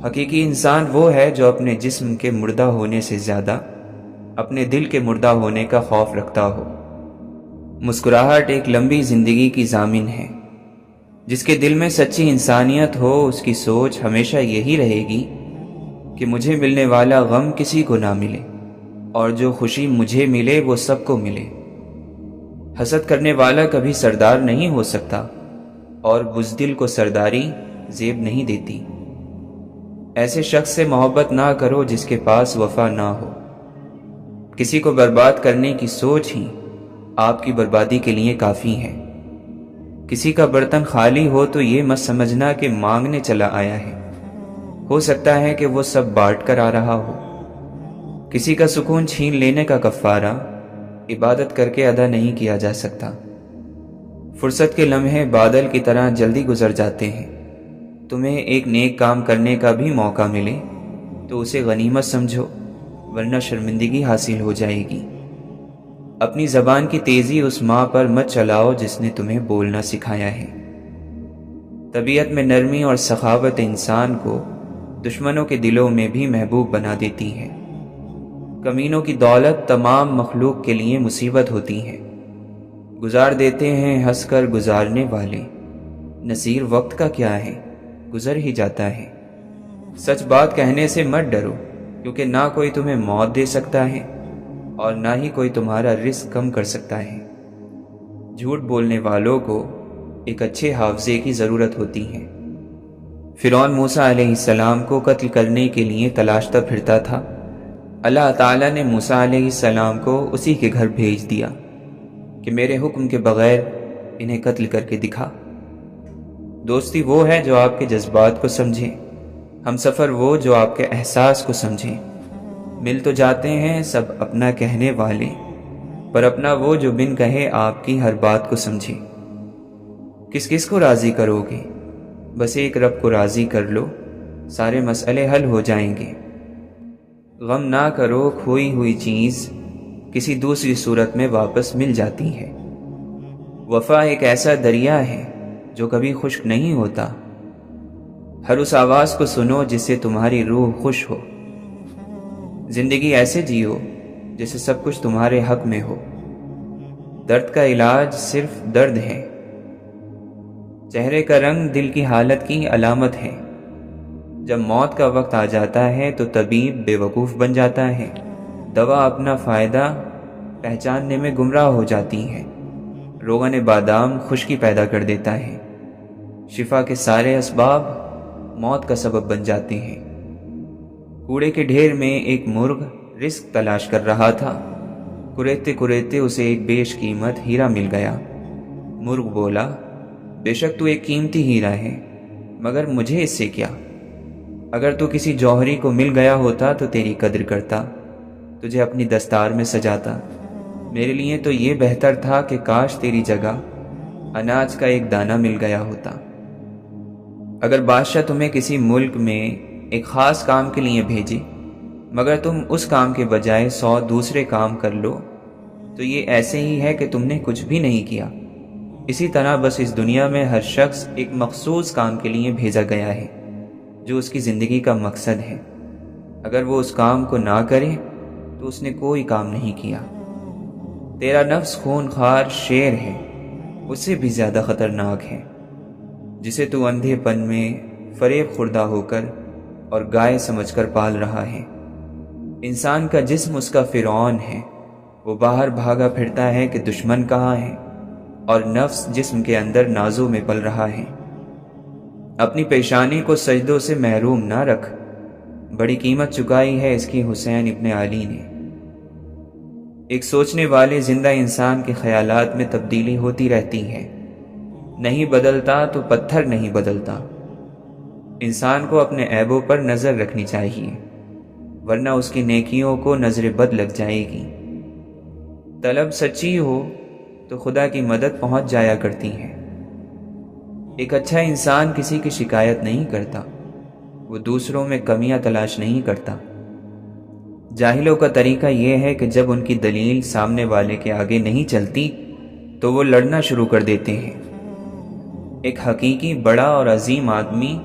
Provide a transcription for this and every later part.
حقیقی انسان وہ ہے جو اپنے جسم کے مردہ ہونے سے زیادہ اپنے دل کے مردہ ہونے کا خوف رکھتا ہو۔ مسکراہٹ ایک لمبی زندگی کی ضامن ہے۔ جس کے دل میں سچی انسانیت ہو اس کی سوچ ہمیشہ یہی رہے گی کہ مجھے ملنے والا غم کسی کو نہ ملے اور جو خوشی مجھے ملے وہ سب کو ملے۔ حسد کرنے والا کبھی سردار نہیں ہو سکتا اور بزدل کو سرداری زیب نہیں دیتی۔ ایسے شخص سے محبت نہ کرو جس کے پاس وفا نہ ہو۔ کسی کو برباد کرنے کی سوچ ہی آپ کی بربادی کے لیے کافی ہے۔ کسی کا برتن خالی ہو تو یہ مت سمجھنا کہ مانگنے چلا آیا ہے، ہو سکتا ہے کہ وہ سب بانٹ کر آ رہا ہو۔ کسی کا سکون چھین لینے کا کفارہ عبادت کر کے ادا نہیں کیا جا سکتا۔ فرصت کے لمحے بادل کی طرح جلدی گزر جاتے ہیں۔ تمہیں ایک نیک کام کرنے کا بھی موقع ملے تو اسے غنیمت سمجھو، ورنہ شرمندگی حاصل ہو جائے گی۔ اپنی زبان کی تیزی اس ماں پر مت چلاؤ جس نے تمہیں بولنا سکھایا ہے۔ طبیعت میں نرمی اور سخاوت انسان کو دشمنوں کے دلوں میں بھی محبوب بنا دیتی ہے۔ کمینوں کی دولت تمام مخلوق کے لیے مصیبت ہوتی ہے۔ گزار دیتے ہیں ہنس کر گزارنے والے، نصیر وقت کا کیا ہے، گزر ہی جاتا ہے۔ سچ بات کہنے سے مت ڈرو، کیونکہ نہ کوئی تمہیں موت دے سکتا ہے اور نہ ہی کوئی تمہارا رزق کم کر سکتا ہے۔ جھوٹ بولنے والوں کو ایک اچھے حافظے کی ضرورت ہوتی ہے۔ فرعون موسیٰ علیہ السلام کو قتل کرنے کے لیے تلاشتا پھرتا تھا۔ اللہ تعالیٰ نے موسیٰ علیہ السلام کو اسی کے گھر بھیج دیا کہ میرے حکم کے بغیر انہیں قتل کر کے دکھا۔ دوستی وہ ہے جو آپ کے جذبات کو سمجھے، ہم سفر وہ جو آپ کے احساس کو سمجھے۔ مل تو جاتے ہیں سب اپنا کہنے والے، پر اپنا وہ جو بن کہے آپ کی ہر بات کو سمجھے۔ کس کس کو راضی کرو گے؟ بس ایک رب کو راضی کر لو، سارے مسئلے حل ہو جائیں گے۔ غم نہ کرو، کھوئی ہوئی چیز کسی دوسری صورت میں واپس مل جاتی ہے۔ وفا ایک ایسا دریا ہے جو کبھی خشک نہیں ہوتا۔ ہر اس آواز کو سنو جس سے تمہاری روح خوش ہو۔ زندگی ایسے جیو جیسے سب کچھ تمہارے حق میں ہو۔ درد کا علاج صرف درد ہے۔ چہرے کا رنگ دل کی حالت کی علامت ہے۔ جب موت کا وقت آ جاتا ہے تو طبیب بے وقوف بن جاتا ہے۔ دوا اپنا فائدہ پہچاننے میں گمراہ ہو جاتی ہے۔ روغن بادام خشکی پیدا کر دیتا ہے۔ شفا کے سارے اسباب موت کا سبب بن جاتے ہیں۔ کوڑے کے ڈھیر میں ایک مرغ رزق تلاش کر رہا تھا۔ کریتے کریتے اسے ایک بیش قیمت ہیرا مل گیا۔ مرغ بولا، بے شک تو ایک قیمتی ہیرا ہے، مگر مجھے اس سے کیا؟ اگر تو کسی جوہری کو مل گیا ہوتا تو تیری قدر کرتا، تجھے اپنی دستار میں سجاتا۔ میرے لیے تو یہ بہتر تھا کہ کاش تیری جگہ اناج کا ایک دانہ مل گیا ہوتا۔ اگر بادشاہ تمہیں کسی ملک میں ایک خاص کام کے لیے بھیجے، مگر تم اس کام کے بجائے 100 دوسرے کام کر لو، تو یہ ایسے ہی ہے کہ تم نے کچھ بھی نہیں کیا۔ اسی طرح بس اس دنیا میں ہر شخص ایک مخصوص کام کے لیے بھیجا گیا ہے جو اس کی زندگی کا مقصد ہے۔ اگر وہ اس کام کو نہ کرے تو اس نے کوئی کام نہیں کیا۔ تیرا نفس خون خوار شیر ہے، اس سے بھی زیادہ خطرناک ہے، جسے تو اندھے پن میں فریب خوردہ ہو کر اور گائے سمجھ کر پال رہا ہے۔ انسان کا جسم اس کا فرعون ہے، وہ باہر بھاگا پھرتا ہے کہ دشمن کہاں ہے، اور نفس جسم کے اندر نازوں میں پل رہا ہے۔ اپنی پیشانی کو سجدوں سے محروم نہ رکھ، بڑی قیمت چکائی ہے اس کی حسین ابن علی نے۔ ایک سوچنے والے زندہ انسان کے خیالات میں تبدیلی ہوتی رہتی ہے۔ نہیں بدلتا تو پتھر نہیں بدلتا۔ انسان کو اپنے عیبوں پر نظر رکھنی چاہیے، ورنہ اس کی نیکیوں کو نظر بد لگ جائے گی۔ طلب سچی ہو تو خدا کی مدد پہنچ جایا کرتی ہے۔ ایک اچھا انسان کسی کی شکایت نہیں کرتا، وہ دوسروں میں کمیاں تلاش نہیں کرتا۔ جاہلوں کا طریقہ یہ ہے کہ جب ان کی دلیل سامنے والے کے آگے نہیں چلتی تو وہ لڑنا شروع کر دیتے ہیں۔ ایک حقیقی بڑا اور عظیم آدمی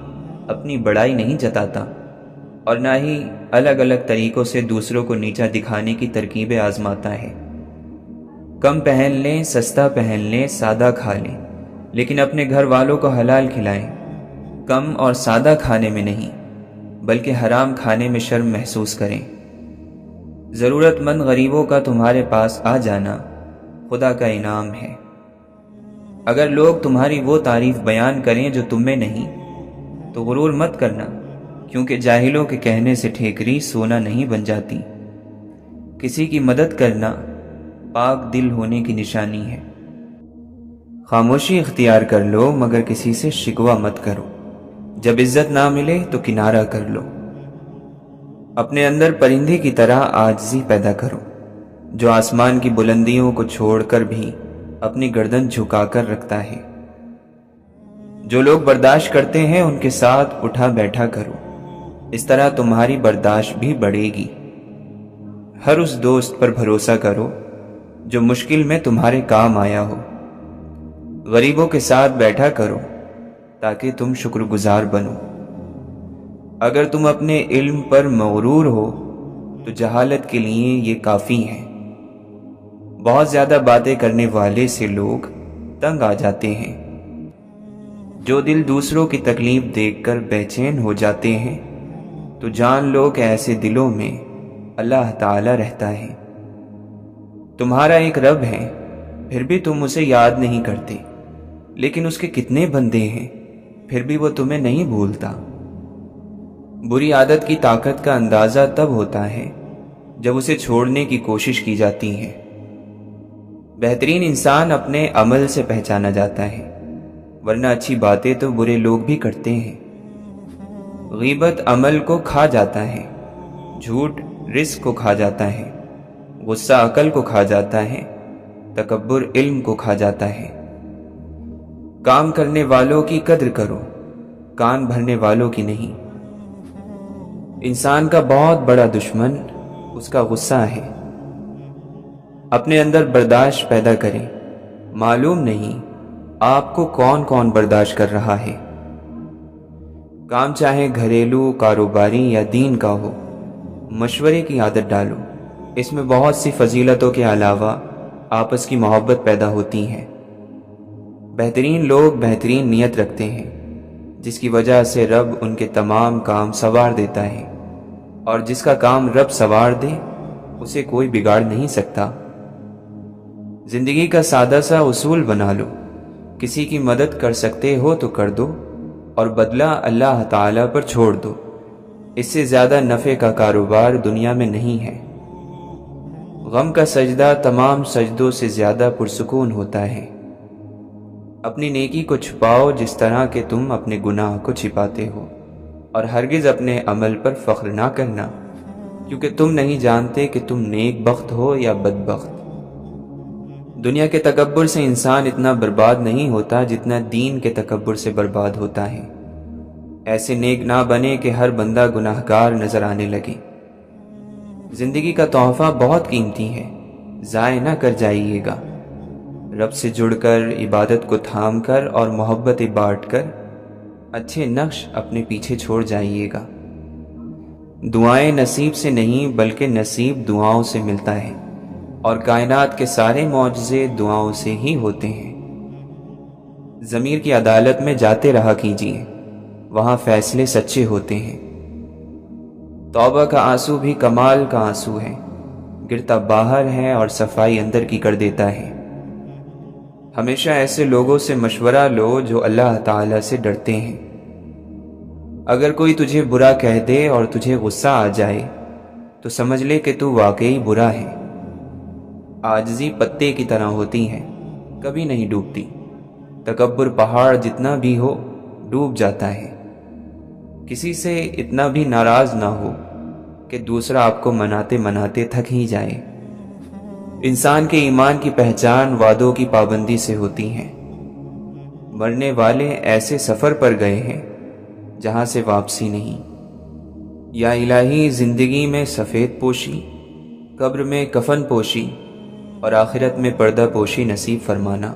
اپنی بڑائی نہیں جتاتا، اور نہ ہی الگ الگ طریقوں سے دوسروں کو نیچا دکھانے کی ترکیبیں آزماتا ہے۔ کم پہن لیں، سستا پہن لیں، سادہ کھا لیں، لیکن اپنے گھر والوں کو حلال کھلائیں۔ کم اور سادہ کھانے میں نہیں بلکہ حرام کھانے میں شرم محسوس کریں۔ ضرورت مند غریبوں کا تمہارے پاس آ جانا خدا کا انعام ہے۔ اگر لوگ تمہاری وہ تعریف بیان کریں جو تم میں نہیں تو غرور مت کرنا، کیونکہ جاہلوں کے کہنے سے ٹھیکری سونا نہیں بن جاتی۔ کسی کی مدد کرنا پاک دل ہونے کی نشانی ہے۔ خاموشی اختیار کر لو مگر کسی سے شکوہ مت کرو۔ جب عزت نہ ملے تو کنارہ کر لو۔ اپنے اندر پرندے کی طرح عاجزی پیدا کرو، جو آسمان کی بلندیوں کو چھوڑ کر بھی اپنی گردن جھکا کر رکھتا ہے۔ جو لوگ برداشت کرتے ہیں ان کے ساتھ اٹھا بیٹھا کرو، اس طرح تمہاری برداشت بھی بڑھے گی۔ ہر اس دوست پر بھروسہ کرو جو مشکل میں تمہارے کام آیا ہو۔ غریبوں کے ساتھ بیٹھا کرو تاکہ تم شکر گزار بنو۔ اگر تم اپنے علم پر مغرور ہو تو جہالت کے لیے یہ کافی ہے۔ بہت زیادہ باتیں کرنے والے سے لوگ تنگ آ جاتے ہیں۔ جو دل دوسروں کی تکلیف دیکھ کر بے چین ہو جاتے ہیں تو جان لو کہ ایسے دلوں میں اللہ تعالی رہتا ہے۔ تمہارا ایک رب ہے، پھر بھی تم اسے یاد نہیں کرتے، لیکن اس کے کتنے بندے ہیں، پھر بھی وہ تمہیں نہیں بھولتا۔ بری عادت کی طاقت کا اندازہ تب ہوتا ہے جب اسے چھوڑنے کی کوشش کی جاتی ہے۔ بہترین انسان اپنے عمل سے پہچانا جاتا ہے، ورنہ اچھی باتیں تو برے لوگ بھی کرتے ہیں۔ غیبت عمل کو کھا جاتا ہے، جھوٹ رزق کو کھا جاتا ہے، غصہ عقل کو کھا جاتا ہے، تکبر علم کو کھا جاتا ہے۔ کام کرنے والوں کی قدر کرو، کان بھرنے والوں کی نہیں۔ انسان کا بہت بڑا دشمن اس کا غصہ ہے۔ اپنے اندر برداشت پیدا کریں، معلوم نہیں آپ کو کون کون برداشت کر رہا ہے۔ کام چاہے گھریلو، کاروباری یا دین کا ہو، مشورے کی عادت ڈالو۔ اس میں بہت سی فضیلتوں کے علاوہ آپس کی محبت پیدا ہوتی ہے۔ بہترین لوگ بہترین نیت رکھتے ہیں، جس کی وجہ سے رب ان کے تمام کام سنوار دیتا ہے، اور جس کا کام رب سنوار دے اسے کوئی بگاڑ نہیں سکتا۔ زندگی کا سادہ سا اصول بنا لو، کسی کی مدد کر سکتے ہو تو کر دو اور بدلہ اللہ تعالی پر چھوڑ دو۔ اس سے زیادہ نفع کا کاروبار دنیا میں نہیں ہے۔ غم کا سجدہ تمام سجدوں سے زیادہ پرسکون ہوتا ہے۔ اپنی نیکی کو چھپاؤ جس طرح کہ تم اپنے گناہ کو چھپاتے ہو، اور ہرگز اپنے عمل پر فخر نہ کرنا، کیونکہ تم نہیں جانتے کہ تم نیک بخت ہو یا بدبخت۔ دنیا کے تکبر سے انسان اتنا برباد نہیں ہوتا جتنا دین کے تکبر سے برباد ہوتا ہے۔ ایسے نیک نہ بنے کہ ہر بندہ گناہگار نظر آنے لگے۔ زندگی کا تحفہ بہت قیمتی ہے، ضائع نہ کر جائیے گا۔ رب سے جڑ کر، عبادت کو تھام کر اور محبت بانٹ کر اچھے نقش اپنے پیچھے چھوڑ جائیے گا۔ دعائیں نصیب سے نہیں بلکہ نصیب دعاؤں سے ملتا ہے، اور کائنات کے سارے معجزے دعاؤں سے ہی ہوتے ہیں۔ ضمیر کی عدالت میں جاتے رہا کیجیے، وہاں فیصلے سچے ہوتے ہیں۔ توبہ کا آنسو بھی کمال کا آنسو ہے، گرتا باہر ہے اور صفائی اندر کی کر دیتا ہے۔ ہمیشہ ایسے لوگوں سے مشورہ لو جو اللہ تعالی سے ڈرتے ہیں۔ اگر کوئی تجھے برا کہہ دے اور تجھے غصہ آ جائے تو سمجھ لے کہ تو واقعی برا ہے۔ عاجزی پتے کی طرح ہوتی ہے، کبھی نہیں ڈوبتی۔ تکبر پہاڑ جتنا بھی ہو ڈوب جاتا ہے۔ کسی سے اتنا بھی ناراض نہ ہو کہ دوسرا آپ کو مناتے مناتے تھک ہی جائے۔ انسان کے ایمان کی پہچان وعدوں کی پابندی سے ہوتی ہے۔ مرنے والے ایسے سفر پر گئے ہیں جہاں سے واپسی نہیں۔ یا الہی، زندگی میں سفید پوشی، قبر میں کفن پوشی اور آخرت میں پردہ پوشی نصیب فرمانا۔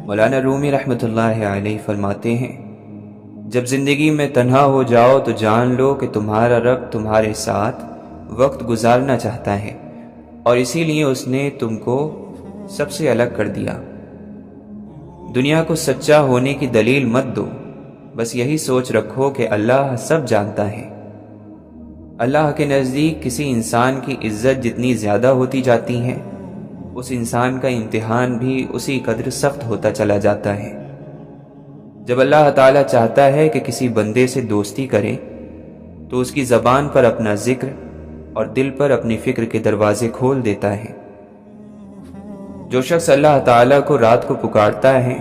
مولانا رومی رحمۃ اللہ علیہ فرماتے ہیں، جب زندگی میں تنہا ہو جاؤ تو جان لو کہ تمہارا رب تمہارے ساتھ وقت گزارنا چاہتا ہے، اور اسی لیے اس نے تم کو سب سے الگ کر دیا۔ دنیا کو سچا ہونے کی دلیل مت دو، بس یہی سوچ رکھو کہ اللہ سب جانتا ہے۔ اللہ کے نزدیک کسی انسان کی عزت جتنی زیادہ ہوتی جاتی ہے، اس انسان کا امتحان بھی اسی قدر سخت ہوتا چلا جاتا ہے۔ جب اللہ تعالیٰ چاہتا ہے کہ کسی بندے سے دوستی کرے تو اس کی زبان پر اپنا ذکر اور دل پر اپنی فکر کے دروازے کھول دیتا ہے۔ جو شخص اللہ تعالیٰ کو رات کو پکارتا ہے،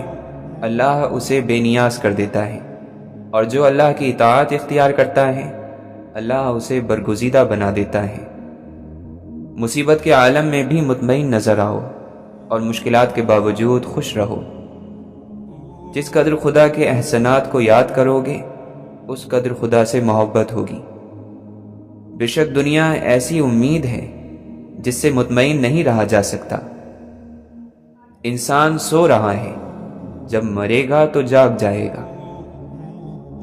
اللہ اسے بے نیاز کر دیتا ہے، اور جو اللہ کی اطاعت اختیار کرتا ہے، اللہ اسے برگزیدہ بنا دیتا ہے۔ مصیبت کے عالم میں بھی مطمئن نظر آؤ اور مشکلات کے باوجود خوش رہو۔ جس قدر خدا کے احسانات کو یاد کرو گے، اس قدر خدا سے محبت ہوگی۔ بے شک دنیا ایسی امید ہے جس سے مطمئن نہیں رہا جا سکتا۔ انسان سو رہا ہے، جب مرے گا تو جاگ جائے گا۔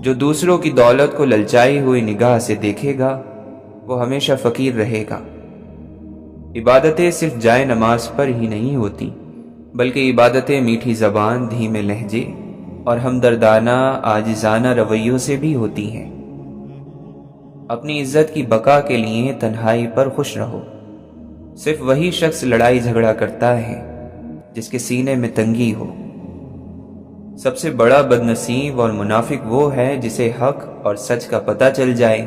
جو دوسروں کی دولت کو للچائی ہوئی نگاہ سے دیکھے گا، وہ ہمیشہ فقیر رہے گا۔ عبادتیں صرف جائے نماز پر ہی نہیں ہوتی، بلکہ عبادتیں میٹھی زبان، دھیمے لہجے اور ہمدردانہ عاجزانہ رویوں سے بھی ہوتی ہیں۔ اپنی عزت کی بقا کے لیے تنہائی پر خوش رہو۔ صرف وہی شخص لڑائی جھگڑا کرتا ہے جس کے سینے میں تنگی ہو۔ سب سے بڑا بدنصیب اور منافق وہ ہے جسے حق اور سچ کا پتہ چل جائے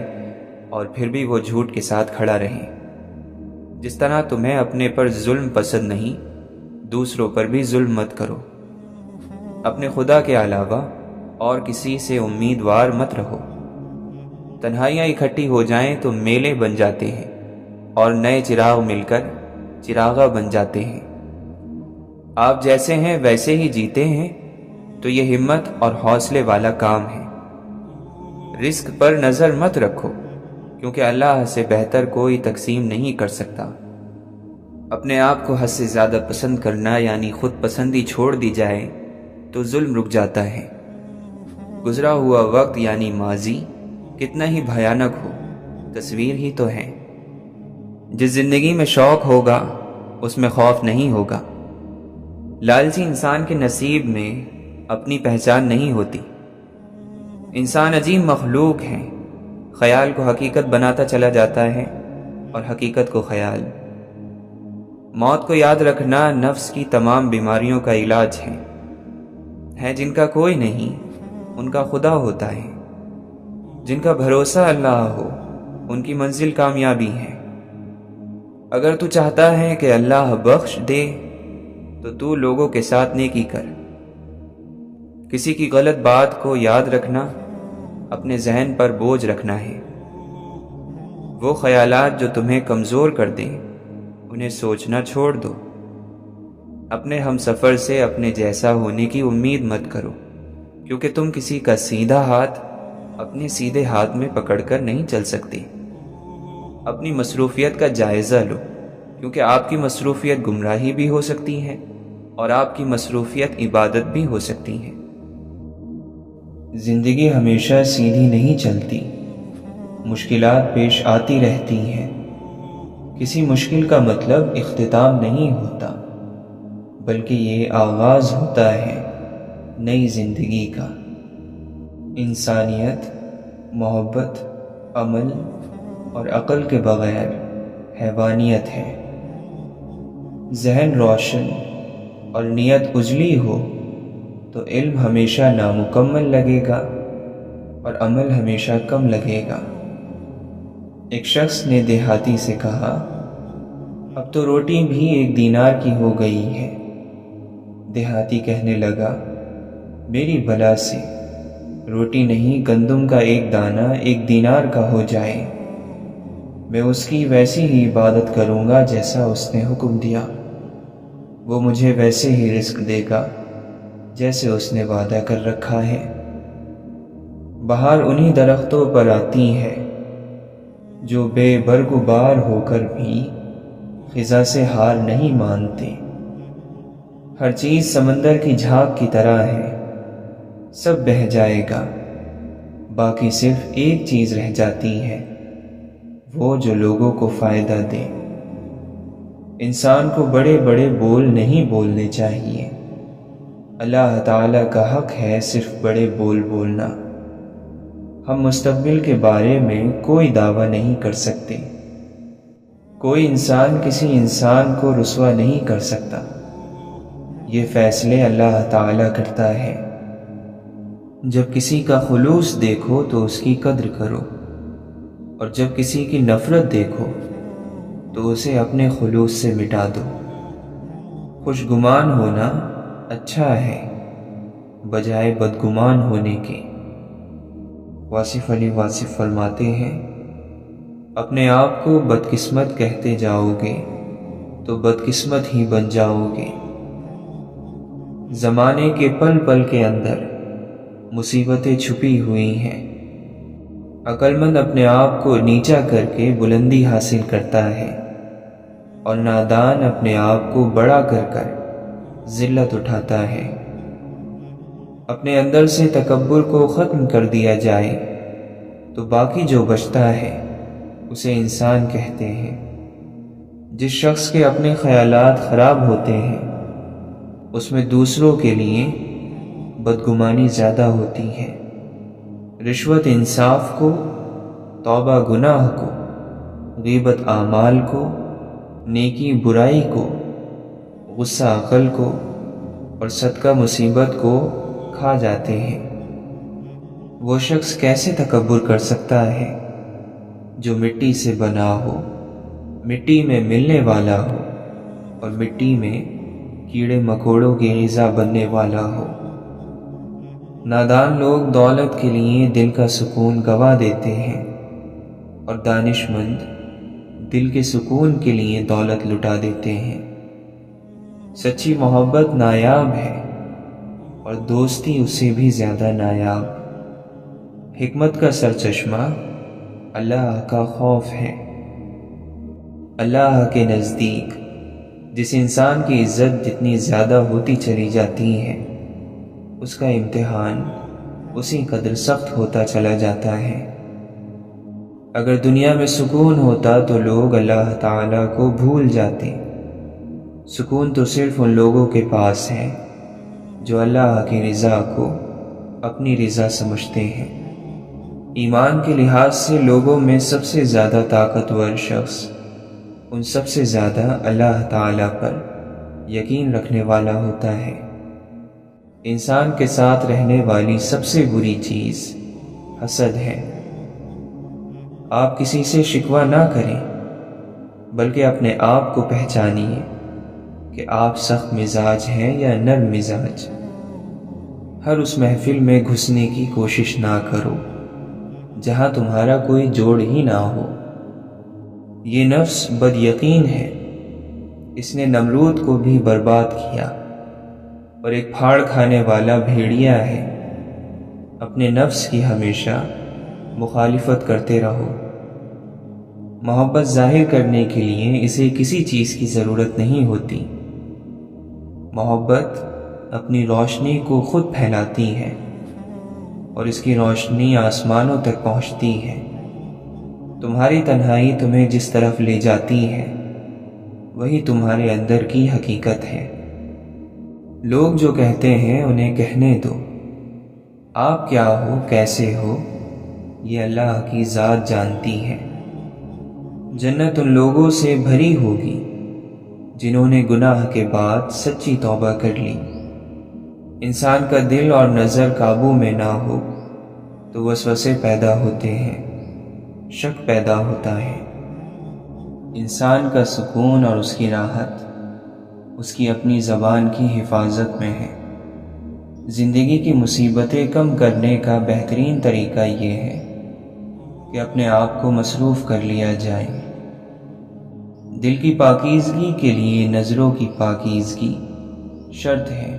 اور پھر بھی وہ جھوٹ کے ساتھ کھڑا رہے۔ جس طرح تمہیں اپنے پر ظلم پسند نہیں، دوسروں پر بھی ظلم مت کرو۔ اپنے خدا کے علاوہ اور کسی سے امیدوار مت رہو۔ تنہائیاں اکٹھی ہو جائیں تو میلے بن جاتے ہیں، اور نئے چراغ مل کر چراغاں بن جاتے ہیں۔ آپ جیسے ہیں ویسے ہی جیتے ہیں تو یہ ہمت اور حوصلے والا کام ہے۔ رزق پر نظر مت رکھو، کیونکہ اللہ سے بہتر کوئی تقسیم نہیں کر سکتا۔ اپنے آپ کو حد سے زیادہ پسند کرنا یعنی خود پسندی چھوڑ دی جائے تو ظلم رک جاتا ہے۔ گزرا ہوا وقت یعنی ماضی کتنا ہی بھیانک ہو، تصویر ہی تو ہے۔ جس زندگی میں شوق ہوگا اس میں خوف نہیں ہوگا۔ لالچی انسان کے نصیب میں اپنی پہچان نہیں ہوتی۔ انسان عجیب مخلوق ہے، خیال کو حقیقت بناتا چلا جاتا ہے اور حقیقت کو خیال۔ موت کو یاد رکھنا نفس کی تمام بیماریوں کا علاج ہے جن کا کوئی نہیں، ان کا خدا ہوتا ہے۔ جن کا بھروسہ اللہ ہو، ان کی منزل کامیابی ہے۔ اگر تو چاہتا ہے کہ اللہ بخش دے تو تو لوگوں کے ساتھ نیکی کر۔ کسی کی غلط بات کو یاد رکھنا اپنے ذہن پر بوجھ رکھنا ہے۔ وہ خیالات جو تمہیں کمزور کر دیں انہیں سوچنا چھوڑ دو۔ اپنے ہم سفر سے اپنے جیسا ہونے کی امید مت کرو، کیونکہ تم کسی کا سیدھا ہاتھ اپنے سیدھے ہاتھ میں پکڑ کر نہیں چل سکتے۔ اپنی مصروفیت کا جائزہ لو، کیونکہ آپ کی مصروفیت گمراہی بھی ہو سکتی ہے اور آپ کی مصروفیت عبادت بھی ہو سکتی ہے۔ زندگی ہمیشہ سیدھی نہیں چلتی، مشکلات پیش آتی رہتی ہیں۔ کسی مشکل کا مطلب اختتام نہیں ہوتا، بلکہ یہ آغاز ہوتا ہے نئی زندگی کا۔ انسانیت، محبت، عمل اور عقل کے بغیر حیوانیت ہے۔ ذہن روشن اور نیت اجلی ہو تو علم ہمیشہ نامکمل لگے گا اور عمل ہمیشہ کم لگے گا۔ ایک شخص نے دیہاتی سے کہا، اب تو روٹی بھی 1 دینار کی ہو گئی ہے۔ دیہاتی کہنے لگا، میری بلا سے روٹی نہیں گندم کا 1 دانہ 1 دینار کا ہو جائے، میں اس کی ویسی ہی عبادت کروں گا جیسا اس نے حکم دیا، وہ مجھے ویسے ہی رزق دے گا جیسے اس نے وعدہ کر رکھا ہے۔ بہار انہی درختوں پر آتی ہے جو بے برگ و بار ہو کر بھی خزاں سے ہار نہیں مانتے۔ ہر چیز سمندر کی جھاگ کی طرح ہے، سب بہہ جائے گا باقی صرف ایک چیز رہ جاتی ہے، وہ جو لوگوں کو فائدہ دے۔ انسان کو بڑے بڑے بول نہیں بولنے چاہیے۔ اللہ تعالیٰ کا حق ہے صرف بڑے بول بولنا۔ ہم مستقبل کے بارے میں کوئی دعویٰ نہیں کر سکتے۔ کوئی انسان کسی انسان کو رسوا نہیں کر سکتا۔ یہ فیصلے اللہ تعالیٰ کرتا ہے۔ جب کسی کا خلوص دیکھو تو اس کی قدر کرو، اور جب کسی کی نفرت دیکھو تو اسے اپنے خلوص سے مٹا دو۔ خوشگمان ہونا اچھا ہے بجائے بدگمان ہونے کے۔ واصف علی واصف فرماتے ہیں، اپنے آپ کو بدقسمت کہتے جاؤ گے تو بدقسمت ہی بن جاؤ گے۔ زمانے کے پل پل کے اندر مصیبتیں چھپی ہوئی ہیں۔ عقل مند اپنے آپ کو نیچا کر کے بلندی حاصل کرتا ہے، اور نادان اپنے آپ کو بڑا کر کر ذلت اٹھاتا ہے۔ اپنے اندر سے تکبر کو ختم کر دیا جائے تو باقی جو بچتا ہے اسے انسان کہتے ہیں۔ جس شخص کے اپنے خیالات خراب ہوتے ہیں اس میں دوسروں کے لیے بدگمانی زیادہ ہوتی ہے۔ رشوت انصاف کو، توبہ گناہ کو، غیبت اعمال کو، نیکی برائی کو، غصہ عقل کو، اور صدقہ مصیبت کو کھا جاتے ہیں۔ وہ شخص کیسے تکبر کر سکتا ہے جو مٹی سے بنا ہو، مٹی میں ملنے والا ہو، اور مٹی میں کیڑے مکوڑوں کی غذا بننے والا ہو۔ نادان لوگ دولت کے لیے دل کا سکون گوا دیتے ہیں، اور دانش مند دل کے سکون کے لیے دولت لٹا دیتے ہیں۔ سچی محبت نایاب ہے اور دوستی اس سے بھی زیادہ نایاب۔ حکمت کا سرچشمہ اللہ کا خوف ہے۔ اللہ کے نزدیک جس انسان کی عزت جتنی زیادہ ہوتی چلی جاتی ہے اس کا امتحان اسی قدر سخت ہوتا چلا جاتا ہے۔ اگر دنیا میں سکون ہوتا تو لوگ اللہ تعالیٰ کو بھول جاتے۔ سکون تو صرف ان لوگوں کے پاس ہے جو اللہ کی رضا کو اپنی رضا سمجھتے ہیں۔ ایمان کے لحاظ سے لوگوں میں سب سے زیادہ طاقتور شخص ان سب سے زیادہ اللہ تعالیٰ پر یقین رکھنے والا ہوتا ہے۔ انسان کے ساتھ رہنے والی سب سے بری چیز حسد ہے۔ آپ کسی سے شکوہ نہ کریں، بلکہ اپنے آپ کو پہچانیے کہ آپ سخت مزاج ہیں یا نرم مزاج۔ ہر اس محفل میں گھسنے کی کوشش نہ کرو جہاں تمہارا کوئی جوڑ ہی نہ ہو۔ یہ نفس بد یقین ہے، اس نے نمرود کو بھی برباد کیا، اور ایک پھاڑ کھانے والا بھیڑیا ہے۔ اپنے نفس کی ہمیشہ مخالفت کرتے رہو۔ محبت ظاہر کرنے کے لیے اسے کسی چیز کی ضرورت نہیں ہوتی۔ محبت اپنی روشنی کو خود پھیلاتی ہے، اور اس کی روشنی آسمانوں تک پہنچتی ہے۔ تمہاری تنہائی تمہیں جس طرف لے جاتی ہے وہی تمہارے اندر کی حقیقت ہے۔ لوگ جو کہتے ہیں انہیں کہنے دو، آپ کیا ہو، کیسے ہو، یہ اللہ کی ذات جانتی ہے۔ جنت ان لوگوں سے بھری ہوگی جنہوں نے گناہ کے بعد سچی توبہ کر لی۔ انسان کا دل اور نظر قابو میں نہ ہو تو وسوسے پیدا ہوتے ہیں، شک پیدا ہوتا ہے۔ انسان کا سکون اور اس کی راحت اس کی اپنی زبان کی حفاظت میں ہے۔ زندگی کی مصیبتیں کم کرنے کا بہترین طریقہ یہ ہے کہ اپنے آپ کو مصروف کر لیا جائے۔ دل کی پاکیزگی کے لیے نظروں کی پاکیزگی شرط ہے۔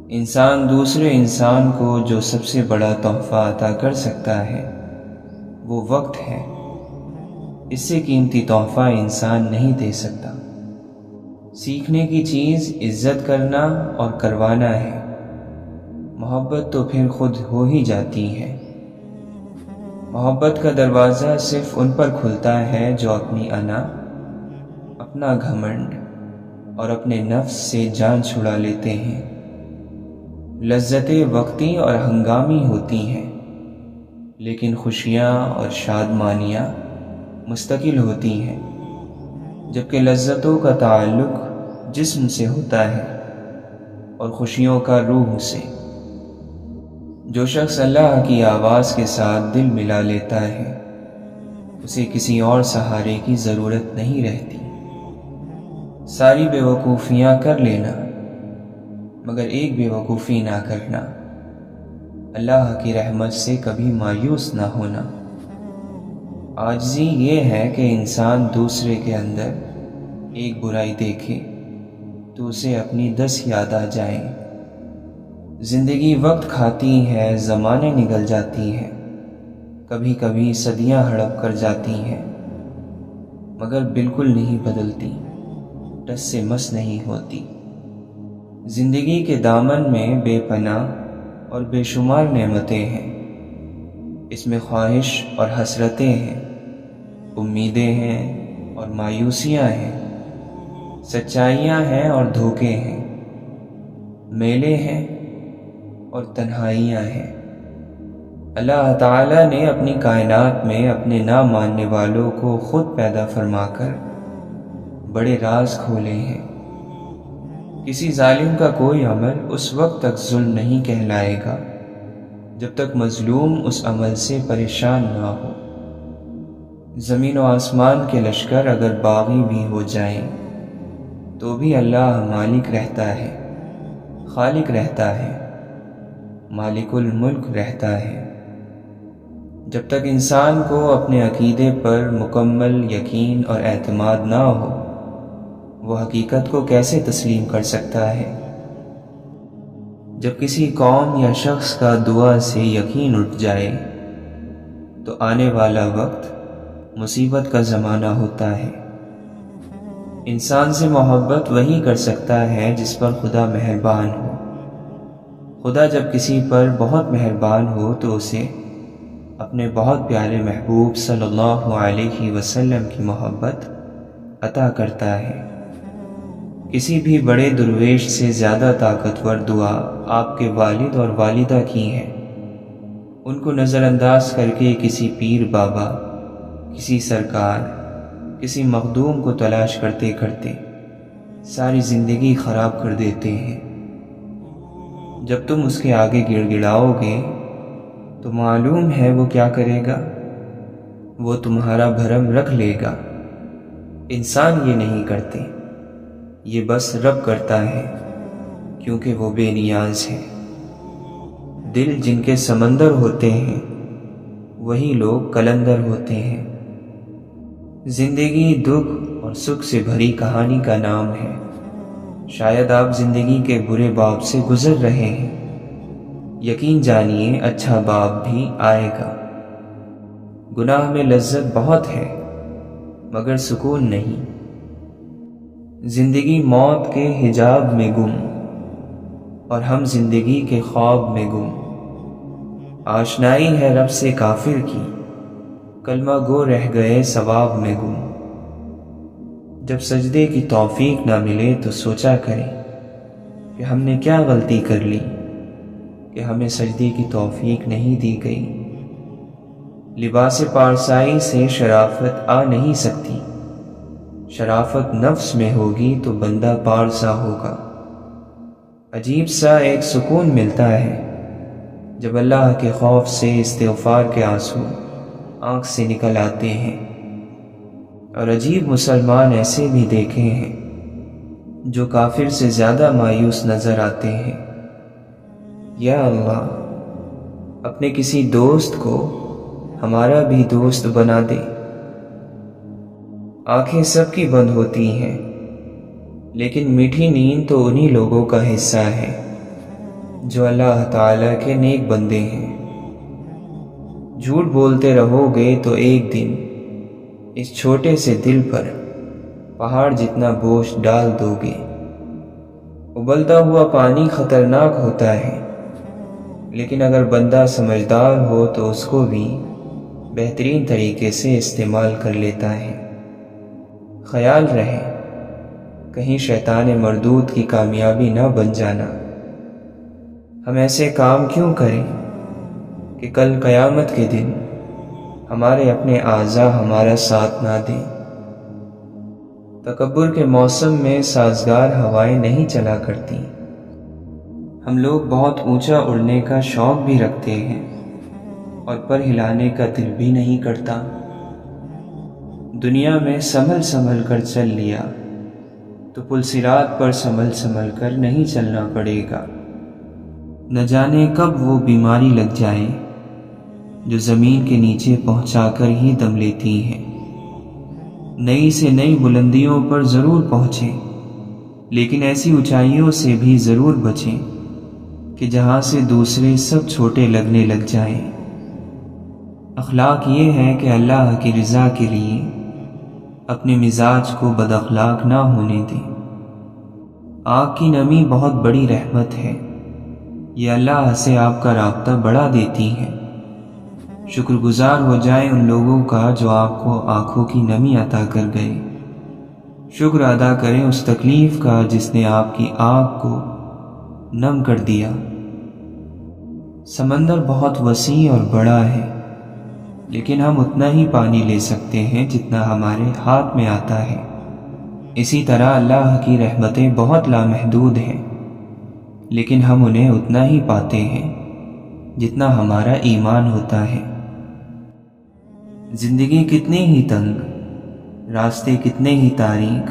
انسان دوسرے انسان کو جو سب سے بڑا تحفہ عطا کر سکتا ہے وہ وقت ہے۔ اس سے قیمتی تحفہ انسان نہیں دے سکتا۔ سیکھنے کی چیز عزت کرنا اور کروانا ہے۔ محبت تو پھر خود ہو ہی جاتی ہے۔ محبت کا دروازہ صرف ان پر کھلتا ہے جو اپنی انا، اپنا گھمنڈ اور اپنے نفس سے جان چھڑا لیتے ہیں۔ لذتیں وقتی اور ہنگامی ہوتی ہیں، لیکن خوشیاں اور شادمانیاں مستقل ہوتی ہیں، جبکہ لذتوں کا تعلق جسم سے ہوتا ہے اور خوشیوں کا روح سے۔ جو شخص اللہ کی آواز کے ساتھ دل ملا لیتا ہے، اسے کسی اور سہارے کی ضرورت نہیں رہتی۔ ساری بے وقوفیاں کر لینا مگر ایک بے وقوفی نہ کرنا، اللہ کی رحمت سے کبھی مایوس نہ ہونا۔ عاجزی یہ ہے کہ انسان دوسرے کے اندر ایک برائی دیکھے تو اسے اپنی 10 یاد آ جائیں۔ زندگی وقت کھاتی ہے، زمانے نگل جاتی ہیں، کبھی کبھی صدیاں ہڑپ کر جاتی ہیں، مگر بالکل نہیں بدلتی، ٹس سے مس نہیں ہوتی۔ زندگی کے دامن میں بے پناہ اور بے شمار نعمتیں ہیں۔ اس میں خواہش اور حسرتیں ہیں، امیدیں ہیں اور مایوسیاں ہیں، سچائیاں ہیں اور دھوکے ہیں، میلے ہیں اور تنہائیاں ہیں۔ اللہ تعالیٰ نے اپنی کائنات میں اپنے نہ ماننے والوں کو خود پیدا فرما کر بڑے راز کھولے ہیں۔ کسی ظالم کا کوئی عمل اس وقت تک ظلم نہیں کہلائے گا جب تک مظلوم اس عمل سے پریشان نہ ہو۔ زمین و آسمان کے لشکر اگر باغی بھی ہو جائیں تو بھی اللہ مالک رہتا ہے، خالق رہتا ہے، مالک الملک رہتا ہے۔ جب تک انسان کو اپنے عقیدے پر مکمل یقین اور اعتماد نہ ہو، وہ حقیقت کو کیسے تسلیم کر سکتا ہے؟ جب کسی قوم یا شخص کا دعا سے یقین اٹھ جائے تو آنے والا وقت مصیبت کا زمانہ ہوتا ہے۔ انسان سے محبت وہی کر سکتا ہے جس پر خدا مہربان ہو۔ خدا جب کسی پر بہت مہربان ہو تو اسے اپنے بہت پیارے محبوب صلی اللہ علیہ وسلم کی محبت عطا کرتا ہے۔ کسی بھی بڑے درویش سے زیادہ طاقتور دعا آپ کے والد اور والدہ کی ہے۔ ان کو نظر انداز کر کے کسی پیر بابا، کسی سرکار، کسی مخدوم کو تلاش کرتے کرتے ساری زندگی خراب کر دیتے ہیں۔ جب تم اس کے آگے گڑ گڑاؤ گے تو معلوم ہے وہ کیا کرے گا، وہ تمہارا بھرم رکھ لے گا۔ انسان یہ نہیں کرتے، یہ بس رب کرتا ہے، کیونکہ وہ بے نیاز ہے۔ دل جن کے سمندر ہوتے ہیں وہی لوگ قلندر ہوتے ہیں۔ زندگی دکھ اور سکھ سے بھری کہانی کا نام ہے۔ شاید آپ زندگی کے برے باب سے گزر رہے ہیں، یقین جانیے اچھا باب بھی آئے گا۔ گناہ میں لذت بہت ہے مگر سکون نہیں۔ زندگی موت کے حجاب میں گم اور ہم زندگی کے خواب میں گم۔ آشنائی ہے رب سے کافر کی، کلمہ گو رہ گئے ثواب میں گم۔ جب سجدے کی توفیق نہ ملے تو سوچا کریں کہ ہم نے کیا غلطی کر لی کہ ہمیں سجدے کی توفیق نہیں دی گئی۔ لباس پارسائی سے شرافت آ نہیں سکتی، شرافت نفس میں ہوگی تو بندہ پارسا ہوگا۔ عجیب سا ایک سکون ملتا ہے جب اللہ کے خوف سے استغفار کے آنسو آنکھ سے نکل آتے ہیں، اور عجیب مسلمان ایسے بھی دیکھے ہیں جو کافر سے زیادہ مایوس نظر آتے ہیں۔ یا اللہ، اپنے کسی دوست کو ہمارا بھی دوست بنا دے۔ آنکھیں سب کی بند ہوتی ہیں لیکن میٹھی نیند تو انہی لوگوں کا حصہ ہے جو اللہ تعالیٰ کے نیک بندے ہیں۔ جھوٹ بولتے رہو گے تو ایک دن اس چھوٹے سے دل پر پہاڑ جتنا بوجھ ڈال دو گے۔ ابلتا ہوا پانی خطرناک ہوتا ہے، لیکن اگر بندہ سمجھدار ہو تو اس کو بھی بہترین طریقے سے استعمال کر لیتا ہے۔ خیال رہے کہیں شیطان مردود کی کامیابی نہ بن جانا۔ ہم ایسے کام کیوں کریں کہ کل قیامت کے دن ہمارے اپنے اعضاء ہمارا ساتھ نہ دیں۔ تکبر کے موسم میں سازگار ہوائیں نہیں چلا کرتی۔ ہم لوگ بہت اونچا اڑنے کا شوق بھی رکھتے ہیں اور پر ہلانے کا دل بھی نہیں کرتا۔ دنیا میں سنبھل کر چل لیا تو پل صراط پر سنبھل کر نہیں چلنا پڑے گا۔ نہ جانے کب وہ بیماری لگ جائے جو زمین کے نیچے پہنچا کر ہی دم لیتی ہے۔ نئی سے نئی بلندیوں پر ضرور پہنچیں، لیکن ایسی اونچائیوں سے بھی ضرور بچیں کہ جہاں سے دوسرے سب چھوٹے لگنے لگ جائیں۔ اخلاق یہ ہے کہ اللہ کی رضا کے لیے اپنے مزاج کو بد اخلاق نہ ہونے دیں۔ آنکھ کی نمی بہت بڑی رحمت ہے، یہ اللہ سے آپ کا رابطہ بڑھا دیتی ہے۔ شکر گزار ہو جائیں ان لوگوں کا جو آپ کو آنکھوں کی نمی عطا کر گئے۔ شکر ادا کریں اس تکلیف کا جس نے آپ کی آنکھ کو نم کر دیا۔ سمندر بہت وسیع اور بڑا ہے، لیکن ہم اتنا ہی پانی لے سکتے ہیں جتنا ہمارے ہاتھ میں آتا ہے۔ اسی طرح اللہ کی رحمتیں بہت لامحدود ہیں، لیکن ہم انہیں اتنا ہی پاتے ہیں جتنا ہمارا ایمان ہوتا ہے۔ زندگی کتنی ہی تنگ، راستے کتنے ہی تاریک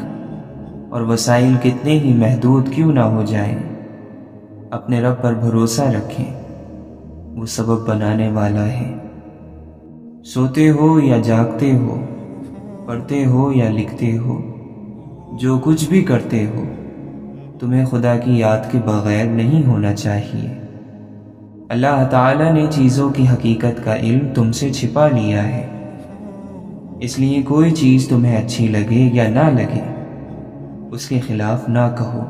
اور وسائل کتنے ہی محدود کیوں نہ ہو جائیں، اپنے رب پر بھروسہ رکھیں، وہ سبب بنانے والا ہے۔ سوتے ہو یا جاگتے ہو، پڑھتے ہو یا لکھتے ہو، جو کچھ بھی کرتے ہو تمہیں خدا کی یاد کے بغیر نہیں ہونا چاہیے۔ اللہ تعالیٰ نے چیزوں کی حقیقت کا علم تم سے چھپا لیا ہے، اس لیے کوئی چیز تمہیں اچھی لگے یا نہ لگے اس کے خلاف نہ کہو۔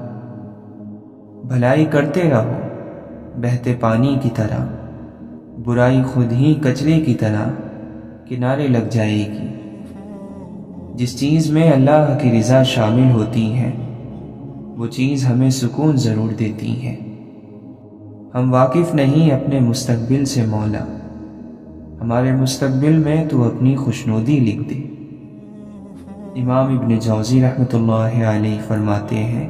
بھلائی کرتے رہو بہتے پانی کی طرح، برائی خود ہی کچرے کی طرح کنارے لگ جائے گی۔ جس چیز میں اللہ کی رضا شامل ہوتی ہے وہ چیز ہمیں سکون ضرور دیتی ہے۔ ہم واقف نہیں اپنے مستقبل سے مولا، ہمارے مستقبل میں تو اپنی خوشنودی لکھ دے۔ امام ابن جوزی رحمۃ اللہ علیہ فرماتے ہیں،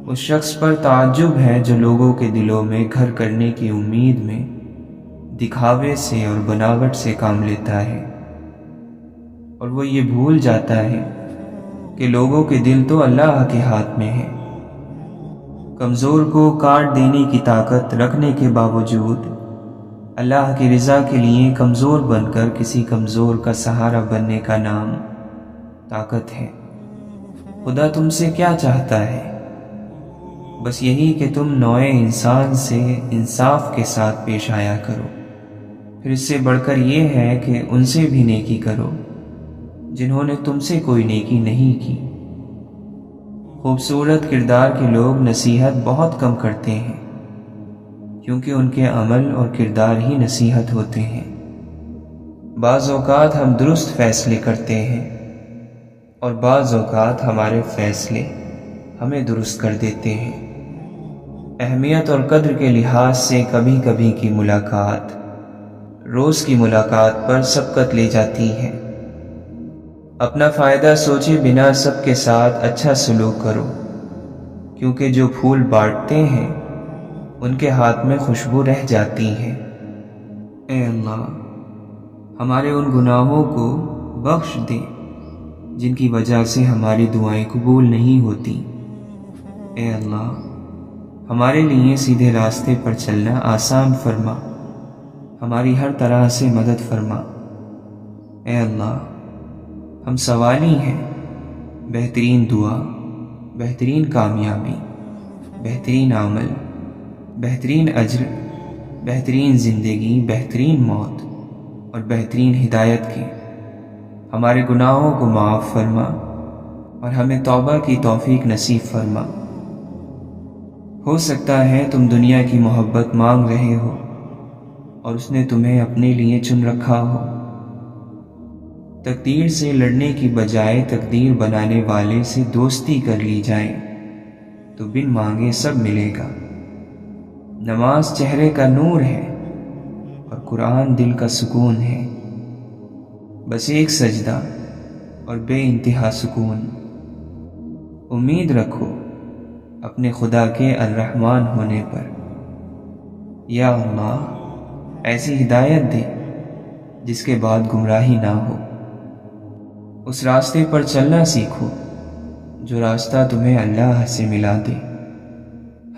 اس شخص پر تعجب ہے جو لوگوں کے دلوں میں گھر کرنے کی امید میں دکھاوے سے اور بناوٹ سے کام لیتا ہے، اور وہ یہ بھول جاتا ہے کہ لوگوں کے دل تو اللہ کے ہاتھ میں ہے۔ کمزور کو کاٹ دینے کی طاقت رکھنے کے باوجود اللہ کی رضا کے لیے کمزور بن کر کسی کمزور کا سہارا بننے کا نام طاقت ہے۔ خدا تم سے کیا چاہتا ہے؟ بس یہی کہ تم نوع انسان سے انصاف کے ساتھ پیش آیا کرو۔ پھر اس سے بڑھ کر یہ ہے کہ ان سے بھی نیکی کرو جنہوں نے تم سے کوئی نیکی نہیں کی۔ خوبصورت کردار کے لوگ نصیحت بہت کم کرتے ہیں، کیونکہ ان کے عمل اور کردار ہی نصیحت ہوتے ہیں۔ بعض اوقات ہم درست فیصلے کرتے ہیں اور بعض اوقات ہمارے فیصلے ہمیں درست کر دیتے ہیں۔ اہمیت اور قدر کے لحاظ سے کبھی کبھی کی ملاقات روز کی ملاقات پر سبقت لے جاتی ہے۔ اپنا فائدہ سوچے بنا سب کے ساتھ اچھا سلوک کرو، کیونکہ جو پھول بانٹتے ہیں ان کے ہاتھ میں خوشبو رہ جاتی ہے۔ اے اللہ، ہمارے ان گناہوں کو بخش دے جن کی وجہ سے ہماری دعائیں قبول نہیں ہوتی۔ اے اللہ، ہمارے لیے سیدھے راستے پر چلنا آسان فرما، ہماری ہر طرح سے مدد فرما۔ اے اللہ، ہم سوالی ہیں، بہترین دعا، بہترین کامیابی، بہترین عمل، بہترین اجر، بہترین زندگی، بہترین موت اور بہترین ہدایت کے ہمارے گناہوں کو معاف فرما اور ہمیں توبہ کی توفیق نصیب فرما۔ ہو سکتا ہے تم دنیا کی محبت مانگ رہے ہو اور اس نے تمہیں اپنے لیے چن رکھا ہو۔ تقدیر سے لڑنے کی بجائے تقدیر بنانے والے سے دوستی کر لی جائے تو بن مانگے سب ملے گا۔ نماز چہرے کا نور ہے اور قرآن دل کا سکون ہے۔ بس ایک سجدہ اور بے انتہا سکون۔ امید رکھو اپنے خدا کے الرحمن ہونے پر۔ یا اللہ ایسی ہدایت دے جس کے بعد گمراہی نہ ہو۔ اس راستے پر چلنا سیکھو جو راستہ تمہیں اللہ سے ملا دے۔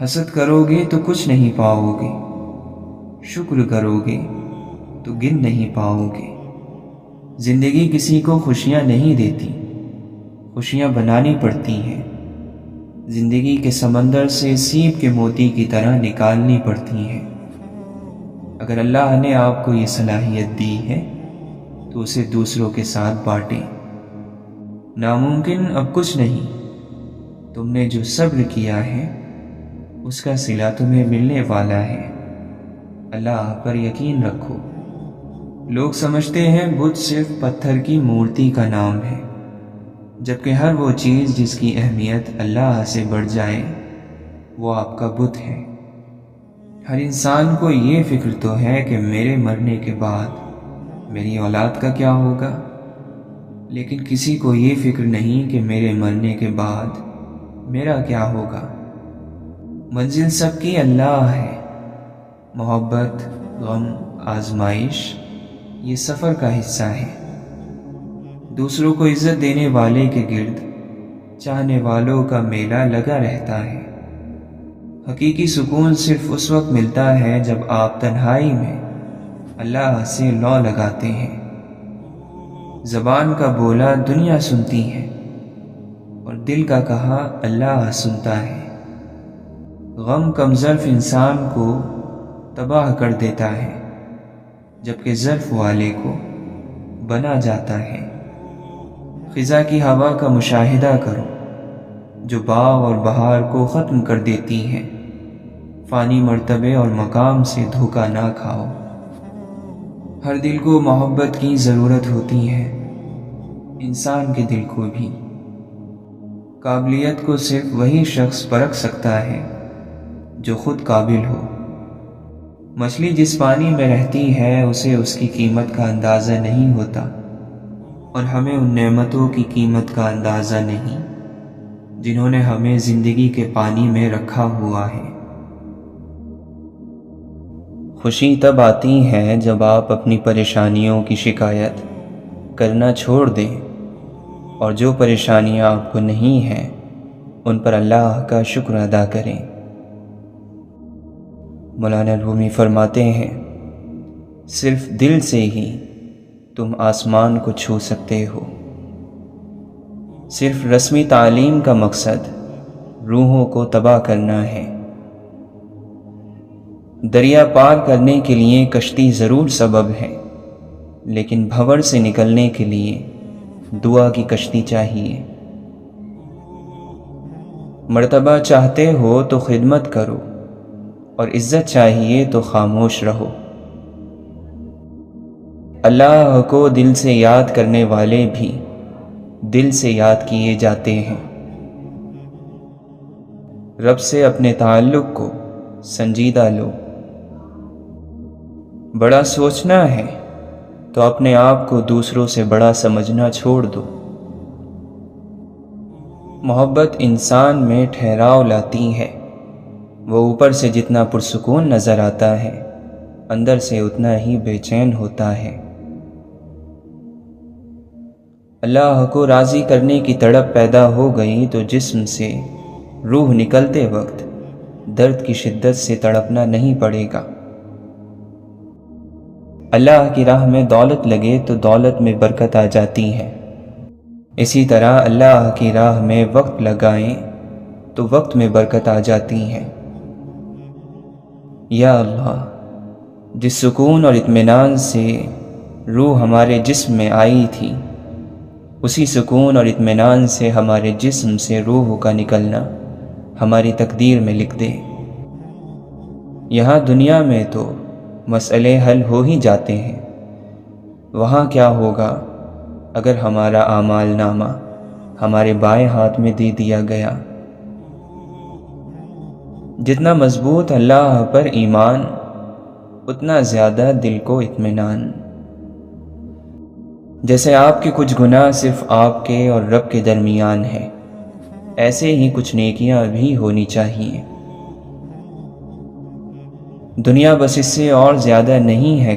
حسد کرو گے تو کچھ نہیں پاؤ گے، شکر کرو گے تو گن نہیں پاؤ گے۔ زندگی کسی کو خوشیاں نہیں دیتی، خوشیاں بنانی پڑتی ہیں۔ زندگی کے سمندر سے سیب کے موتی کی طرح نکالنی پڑتی ہیں۔ اگر اللہ نے آپ کو یہ صلاحیت دی ہے تو اسے دوسروں کے ساتھ بانٹیں۔ ناممکن اب کچھ نہیں، تم نے جو صبر کیا ہے اس کا صلہ تمہیں ملنے والا ہے۔ اللہ پر یقین رکھو۔ لوگ سمجھتے ہیں بت صرف پتھر کی مورتی کا نام ہے، جبکہ ہر وہ چیز جس کی اہمیت اللہ سے بڑھ جائے وہ آپ کا بت ہے۔ ہر انسان کو یہ فکر تو ہے کہ میرے مرنے کے بعد میری اولاد کا کیا ہوگا، لیکن کسی کو یہ فکر نہیں کہ میرے مرنے کے بعد میرا کیا ہوگا۔ منزل سب کی اللہ ہے۔ محبت، غم، آزمائش یہ سفر کا حصہ ہے۔ دوسروں کو عزت دینے والے کے گرد چاہنے والوں کا میلہ لگا رہتا ہے۔ حقیقی سکون صرف اس وقت ملتا ہے جب آپ تنہائی میں اللہ سے لو لگاتے ہیں۔ زبان کا بولا دنیا سنتی ہے اور دل کا کہا اللہ سنتا ہے۔ غم کم ظرف انسان کو تباہ کر دیتا ہے، جبکہ ظرف والے کو بنا جاتا ہے۔ خزاں کی ہوا کا مشاہدہ کرو جو باغ اور بہار کو ختم کر دیتی ہیں۔ فانی مرتبے اور مقام سے دھوکہ نہ کھاؤ۔ ہر دل کو محبت کی ضرورت ہوتی ہے، انسان کے دل کو بھی۔ قابلیت کو صرف وہی شخص پرکھ سکتا ہے جو خود قابل ہو۔ مچھلی جس پانی میں رہتی ہے اسے اس کی قیمت کا اندازہ نہیں ہوتا، اور ہمیں ان نعمتوں کی قیمت کا اندازہ نہیں جنہوں نے ہمیں زندگی کے پانی میں رکھا ہوا ہے۔ خوشی تب آتی ہے جب آپ اپنی پریشانیوں کی شکایت کرنا چھوڑ دیں اور جو پریشانیاں آپ کو نہیں ہیں ان پر اللہ کا شکر ادا کریں۔ مولانا رومی فرماتے ہیں، صرف دل سے ہی تم آسمان کو چھو سکتے ہو۔ صرف رسمی تعلیم کا مقصد روحوں کو تباہ کرنا ہے۔ دریا پار کرنے کے لیے کشتی ضرور سبب ہے، لیکن بھنور سے نکلنے کے لیے دعا کی کشتی چاہیے۔ مرتبہ چاہتے ہو تو خدمت کرو، اور عزت چاہیے تو خاموش رہو۔ اللہ کو دل سے یاد کرنے والے بھی دل سے یاد کیے جاتے ہیں۔ رب سے اپنے تعلق کو سنجیدہ لو۔ بڑا سوچنا ہے تو اپنے آپ کو دوسروں سے بڑا سمجھنا چھوڑ دو۔ محبت انسان میں ٹھہراؤ لاتی ہے۔ وہ اوپر سے جتنا پرسکون نظر آتا ہے اندر سے اتنا ہی بے چین ہوتا ہے۔ اللہ کو راضی کرنے کی تڑپ پیدا ہو گئی تو جسم سے روح نکلتے وقت درد کی شدت سے تڑپنا نہیں پڑے گا۔ اللہ کی راہ میں دولت لگے تو دولت میں برکت آ جاتی ہے۔ اسی طرح اللہ کی راہ میں وقت لگائیں تو وقت میں برکت آ جاتی ہے۔ یا اللہ، جس سکون اور اطمینان سے روح ہمارے جسم میں آئی تھی، اسی سکون اور اطمینان سے ہمارے جسم سے روح کا نکلنا ہماری تقدیر میں لکھ دے۔ یہاں دنیا میں تو مسئلے حل ہو ہی جاتے ہیں۔ وہاں کیا ہوگا اگر ہمارا اعمال نامہ ہمارے بائیں ہاتھ میں دے دیا گیا؟ جتنا مضبوط اللہ پر ایمان، اتنا زیادہ دل کو اطمینان۔ جیسے آپ کے کچھ گناہ صرف آپ کے اور رب کے درمیان ہیں، ایسے ہی کچھ نیکیاں بھی ہونی چاہیے۔ دنیا بس اس سے اور زیادہ نہیں ہے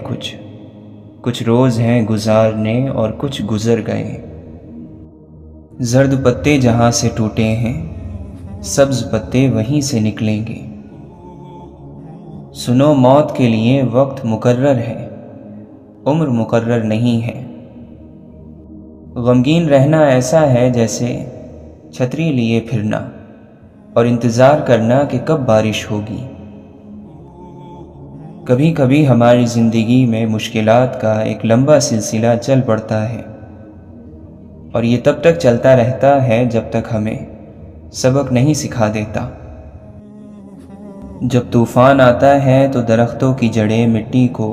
کچھ روز ہیں گزارنے اور کچھ گزر گئے۔ زرد پتے جہاں سے ٹوٹے ہیں، سبز پتے وہیں سے نکلیں گے۔ سنو موت کے لیے وقت مقرر ہے، عمر مقرر نہیں ہے۔ غمگین رہنا ایسا ہے جیسے چھتری لیے پھرنا اور انتظار کرنا کہ کب بارش ہوگی۔ کبھی کبھی ہماری زندگی میں مشکلات کا ایک لمبا سلسلہ چل پڑتا ہے، اور یہ تب تک چلتا رہتا ہے جب تک ہمیں سبق نہیں سکھا دیتا۔ جب طوفان آتا ہے تو درختوں کی جڑیں مٹی کو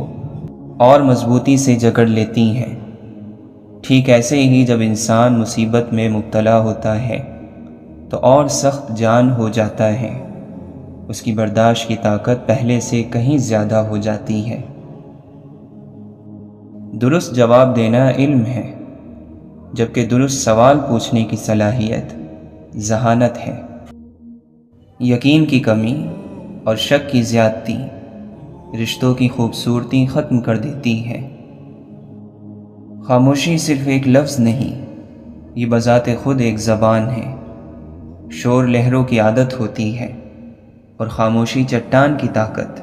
اور مضبوطی سے جکڑ لیتی ہیں۔ ٹھیک ایسے ہی جب انسان مصیبت میں مبتلا ہوتا ہے تو اور سخت جان ہو جاتا ہے، اس کی برداشت کی طاقت پہلے سے کہیں زیادہ ہو جاتی ہے۔ درست جواب دینا علم ہے، جبکہ درست سوال پوچھنے کی صلاحیت ذہانت ہے۔ یقین کی کمی اور شک کی زیادتی رشتوں کی خوبصورتی ختم کر دیتی ہے۔ خاموشی صرف ایک لفظ نہیں، یہ بذات خود ایک زبان ہے۔ شور لہروں کی عادت ہوتی ہے اور خاموشی چٹان کی طاقت۔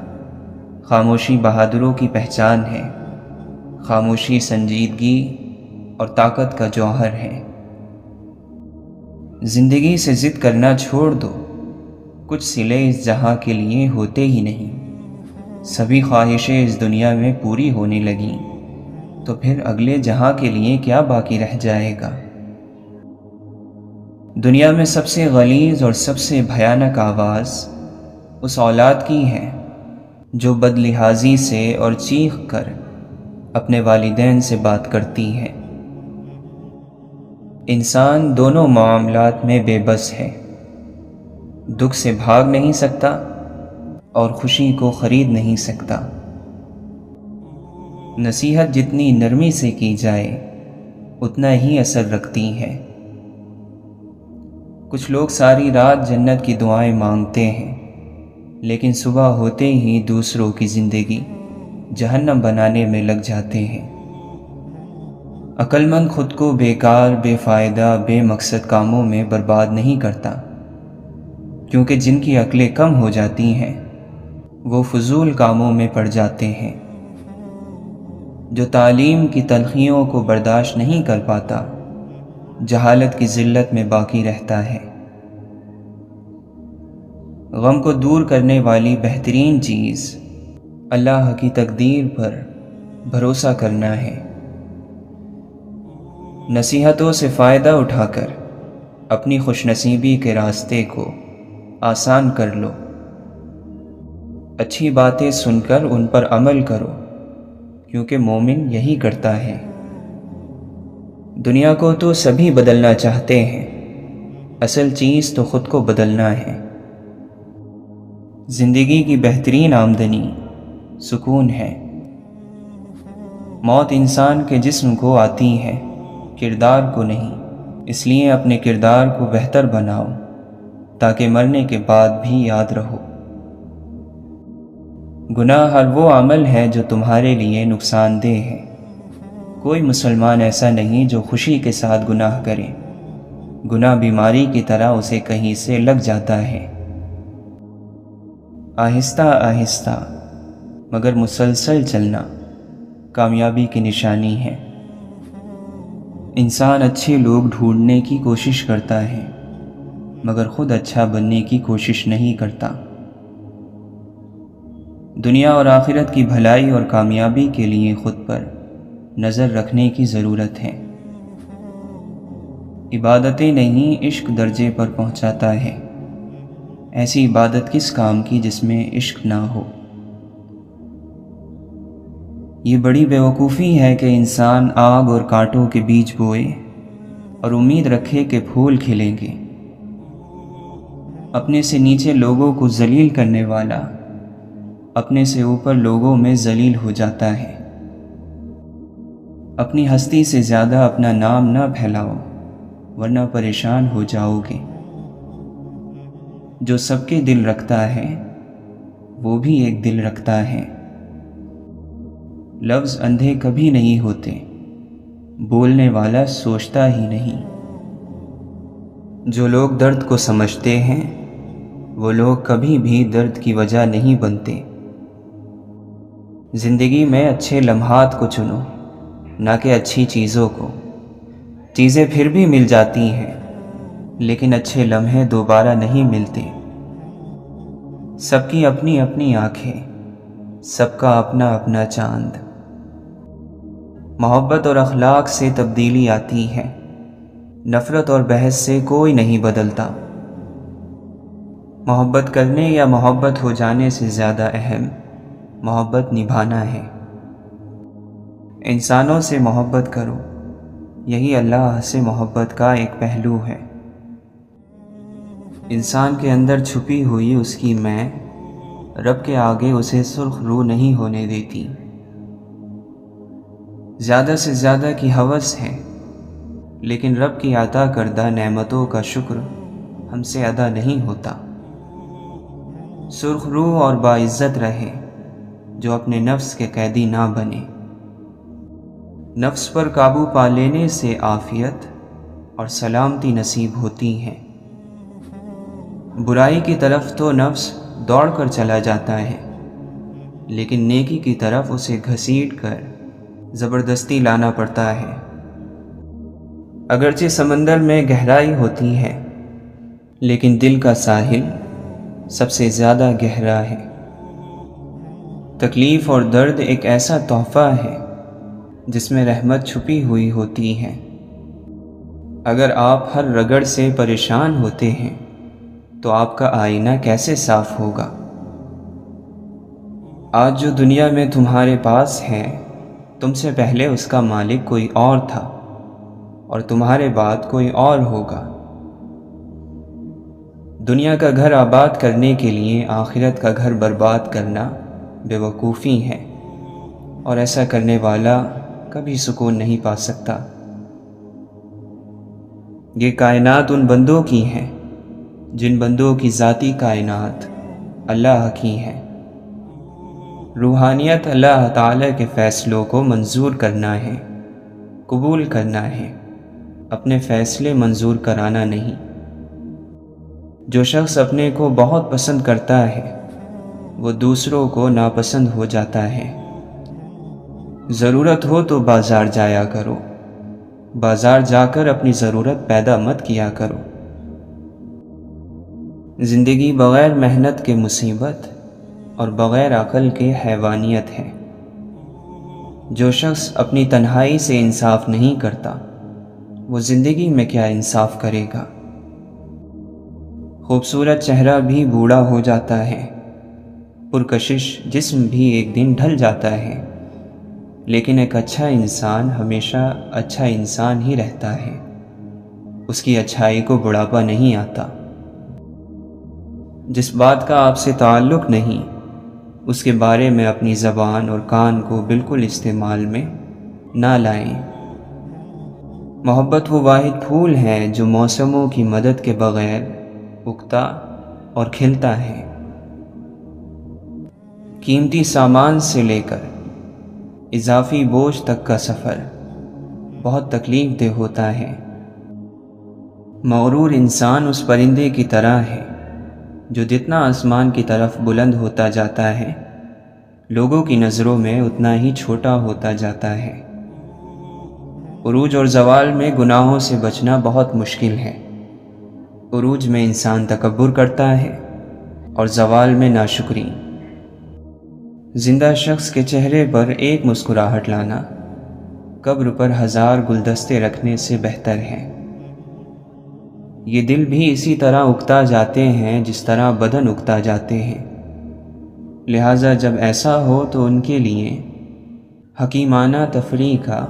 خاموشی بہادروں کی پہچان ہے، خاموشی سنجیدگی اور طاقت کا جوہر ہے۔ زندگی سے ضد کرنا چھوڑ دو، کچھ صلے اس جہاں کے لیے ہوتے ہی نہیں۔ سبھی خواہشیں اس دنیا میں پوری ہونے لگیں تو پھر اگلے جہاں کے لیے کیا باقی رہ جائے گا؟ دنیا میں سب سے غلیظ اور سب سے بھیانک آواز اس اولاد کی ہے جو بد لحاظی سے اور چیخ کر اپنے والدین سے بات کرتی ہے۔ انسان دونوں معاملات میں بے بس ہے، دکھ سے بھاگ نہیں سکتا اور خوشی کو خرید نہیں سکتا۔ نصیحت جتنی نرمی سے کی جائے اتنا ہی اثر رکھتی ہے۔ کچھ لوگ ساری رات جنت کی دعائیں مانگتے ہیں، لیکن صبح ہوتے ہی دوسروں کی زندگی جہنم بنانے میں لگ جاتے ہیں۔ عقل مند خود کو بیکار، بے فائدہ، بے مقصد کاموں میں برباد نہیں کرتا، کیونکہ جن کی عقلیں کم ہو جاتی ہیں وہ فضول کاموں میں پڑ جاتے ہیں۔ جو تعلیم کی تلخیوں کو برداشت نہیں کر پاتا، جہالت کی ذلت میں باقی رہتا ہے۔ غم کو دور کرنے والی بہترین چیز اللہ کی تقدیر پر بھروسہ کرنا ہے۔ نصیحتوں سے فائدہ اٹھا کر اپنی خوش نصیبی کے راستے کو آسان کر لو۔ اچھی باتیں سن کر ان پر عمل کرو، کیونکہ مومن یہی کرتا ہے۔ دنیا کو تو سبھی بدلنا چاہتے ہیں، اصل چیز تو خود کو بدلنا ہے۔ زندگی کی بہترین آمدنی سکون ہے۔ موت انسان کے جسم کو آتی ہے، کردار کو نہیں، اس لیے اپنے کردار کو بہتر بناؤ تاکہ مرنے کے بعد بھی یاد رہو۔ گناہ ہر وہ عمل ہے جو تمہارے لیے نقصان دہ ہے۔ کوئی مسلمان ایسا نہیں جو خوشی کے ساتھ گناہ کرے۔ گناہ بیماری کی طرح اسے کہیں سے لگ جاتا ہے۔ آہستہ آہستہ مگر مسلسل چلنا کامیابی کی نشانی ہے۔ انسان اچھے لوگ ڈھونڈنے کی کوشش کرتا ہے، مگر خود اچھا بننے کی کوشش نہیں کرتا۔ دنیا اور آخرت کی بھلائی اور کامیابی کے لیے خود پر نظر رکھنے کی ضرورت ہے۔ عبادتیں نہیں، عشق درجے پر پہنچاتا ہے۔ ایسی عبادت کس کام کی جس میں عشق نہ ہو؟ یہ بڑی بیوقوفی ہے کہ انسان آگ اور کانٹوں کے بیج بوئے اور امید رکھے کہ پھول کھلیں گے۔ اپنے سے نیچے لوگوں کو ذلیل کرنے والا اپنے سے اوپر لوگوں میں ذلیل ہو جاتا ہے۔ اپنی ہستی سے زیادہ اپنا نام نہ پھیلاؤ ورنہ پریشان ہو جاؤ گے۔ جو سب کے دل رکھتا ہے وہ بھی ایک دل رکھتا ہے۔ لفظ اندھے کبھی نہیں ہوتے، بولنے والا سوچتا ہی نہیں۔ جو لوگ درد کو سمجھتے ہیں وہ لوگ کبھی بھی درد کی وجہ نہیں بنتے۔ زندگی میں اچھے لمحات کو چنو نہ کہ اچھی چیزوں کو۔ چیزیں پھر بھی مل جاتی ہیں لیکن اچھے لمحے دوبارہ نہیں ملتے۔ سب کی اپنی اپنی آنکھیں، سب کا اپنا اپنا چاند۔ محبت اور اخلاق سے تبدیلی آتی ہے، نفرت اور بحث سے کوئی نہیں بدلتا۔ محبت کرنے یا محبت ہو جانے سے زیادہ اہم محبت نبھانا ہے۔ انسانوں سے محبت کرو، یہی اللہ سے محبت کا ایک پہلو ہے۔ انسان کے اندر چھپی ہوئی اس کی میں رب کے آگے اسے سرخ رو نہیں ہونے دیتی۔ زیادہ سے زیادہ کی ہوس ہے لیکن رب کی عطا کردہ نعمتوں کا شکر ہم سے ادا نہیں ہوتا۔ سرخ رو اور باعزت رہے جو اپنے نفس کے قیدی نہ بنے۔ نفس پر قابو پا لینے سے عافیت اور سلامتی نصیب ہوتی ہے۔ برائی کی طرف تو نفس دوڑ کر چلا جاتا ہے لیکن نیکی کی طرف اسے گھسیٹ کر زبردستی لانا پڑتا ہے۔ اگرچہ سمندر میں گہرائی ہوتی ہے لیکن دل کا ساحل سب سے زیادہ گہرا ہے۔ تکلیف اور درد ایک ایسا تحفہ ہے جس میں رحمت چھپی ہوئی ہوتی ہے۔ اگر آپ ہر رگڑ سے پریشان ہوتے ہیں تو آپ کا آئینہ کیسے صاف ہوگا؟ آج جو دنیا میں تمہارے پاس ہے تم سے پہلے اس کا مالک کوئی اور تھا اور تمہارے بعد کوئی اور ہوگا۔ دنیا کا گھر آباد کرنے کے لیے آخرت کا گھر برباد کرنا بے وقوفی ہے اور ایسا کرنے والا کبھی سکون نہیں پا سکتا۔ یہ کائنات ان بندوں کی ہے جن بندوں کی ذاتی کائنات اللہ کی ہے۔ روحانیت اللہ تعالیٰ کے فیصلوں کو منظور کرنا ہے، قبول کرنا ہے، اپنے فیصلے منظور کرانا نہیں۔ جو شخص اپنے کو بہت پسند کرتا ہے وہ دوسروں کو ناپسند ہو جاتا ہے۔ ضرورت ہو تو بازار جایا کرو، بازار جا کر اپنی ضرورت پیدا مت کیا کرو۔ زندگی بغیر محنت کے مصیبت اور بغیر عقل کے حیوانیت ہے۔ جو شخص اپنی تنہائی سے انصاف نہیں کرتا وہ زندگی میں کیا انصاف کرے گا؟ خوبصورت چہرہ بھی بوڑھا ہو جاتا ہے، پرکشش جسم بھی ایک دن ڈھل جاتا ہے، لیکن ایک اچھا انسان ہمیشہ اچھا انسان ہی رہتا ہے۔ اس کی اچھائی کو بڑھاپا نہیں آتا۔ جس بات کا آپ سے تعلق نہیں اس کے بارے میں اپنی زبان اور کان کو بالکل استعمال میں نہ لائیں۔ محبت وہ واحد پھول ہے جو موسموں کی مدد کے بغیر اگتا اور کھلتا ہے۔ قیمتی سامان سے لے کر اضافی بوجھ تک کا سفر بہت تکلیف دہ ہوتا ہے۔ مغرور انسان اس پرندے کی طرح ہے جو جتنا آسمان کی طرف بلند ہوتا جاتا ہے لوگوں کی نظروں میں اتنا ہی چھوٹا ہوتا جاتا ہے۔ عروج اور زوال میں گناہوں سے بچنا بہت مشکل ہے۔ عروج میں انسان تکبر کرتا ہے اور زوال میں ناشکری۔ زندہ شخص کے چہرے پر ایک مسکراہٹ لانا قبر پر 1000 گلدستے رکھنے سے بہتر ہے۔ یہ دل بھی اسی طرح اگتا جاتے ہیں جس طرح بدن اگتا جاتے ہیں، لہٰذا جب ایسا ہو تو ان کے لیے حکیمانہ تفریح کا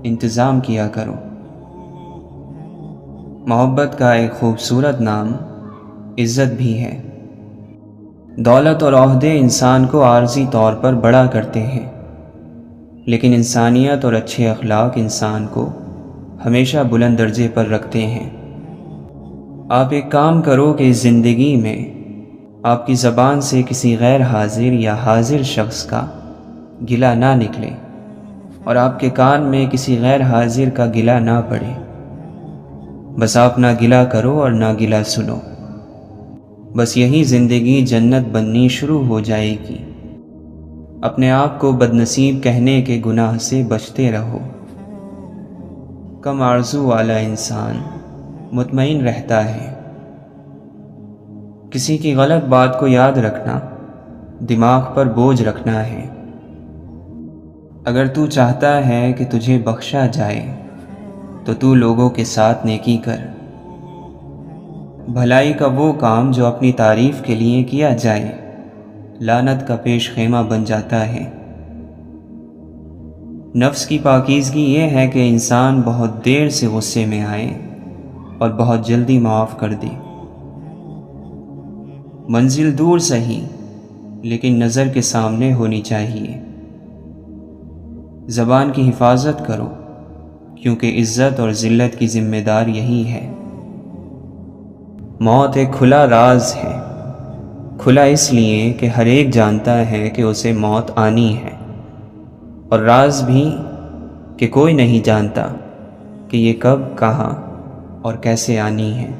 انتظام کیا کرو۔ محبت کا ایک خوبصورت نام عزت بھی ہے۔ دولت اور عہدے انسان کو عارضی طور پر بڑا کرتے ہیں، لیکن انسانیت اور اچھے اخلاق انسان کو ہمیشہ بلند درجے پر رکھتے ہیں۔ آپ ایک کام کرو کہ اس زندگی میں آپ کی زبان سے کسی غیر حاضر یا حاضر شخص کا گلہ نہ نکلے، اور آپ کے کان میں کسی غیر حاضر کا گلہ نہ پڑے۔ بس آپ نہ گلہ کرو اور نہ گلہ سنو، بس یہی زندگی جنت بننی شروع ہو جائے گی۔ اپنے آپ کو بدنصیب کہنے کے گناہ سے بچتے رہو۔ کم آرزو والا انسان مطمئن رہتا ہے۔ کسی کی غلط بات کو یاد رکھنا دماغ پر بوجھ رکھنا ہے۔ اگر تو چاہتا ہے کہ تجھے بخشا جائے تو تو لوگوں کے ساتھ نیکی کر۔ بھلائی کا وہ کام جو اپنی تعریف کے لیے کیا جائے لعنت کا پیش خیمہ بن جاتا ہے۔ نفس کی پاکیزگی یہ ہے کہ انسان بہت دیر سے غصے میں آئے اور بہت جلدی معاف کر دے۔ منزل دور سہی لیکن نظر کے سامنے ہونی چاہیے۔ زبان کی حفاظت کرو، کیونکہ عزت اور ذلت کی ذمہ دار یہی ہے۔ موت ایک کھلا راز ہے، کھلا اس لیے کہ ہر ایک جانتا ہے کہ اسے موت آنی ہے، اور راز بھی کہ کوئی نہیں جانتا کہ یہ کب، کہاں اور کیسے آنی ہے۔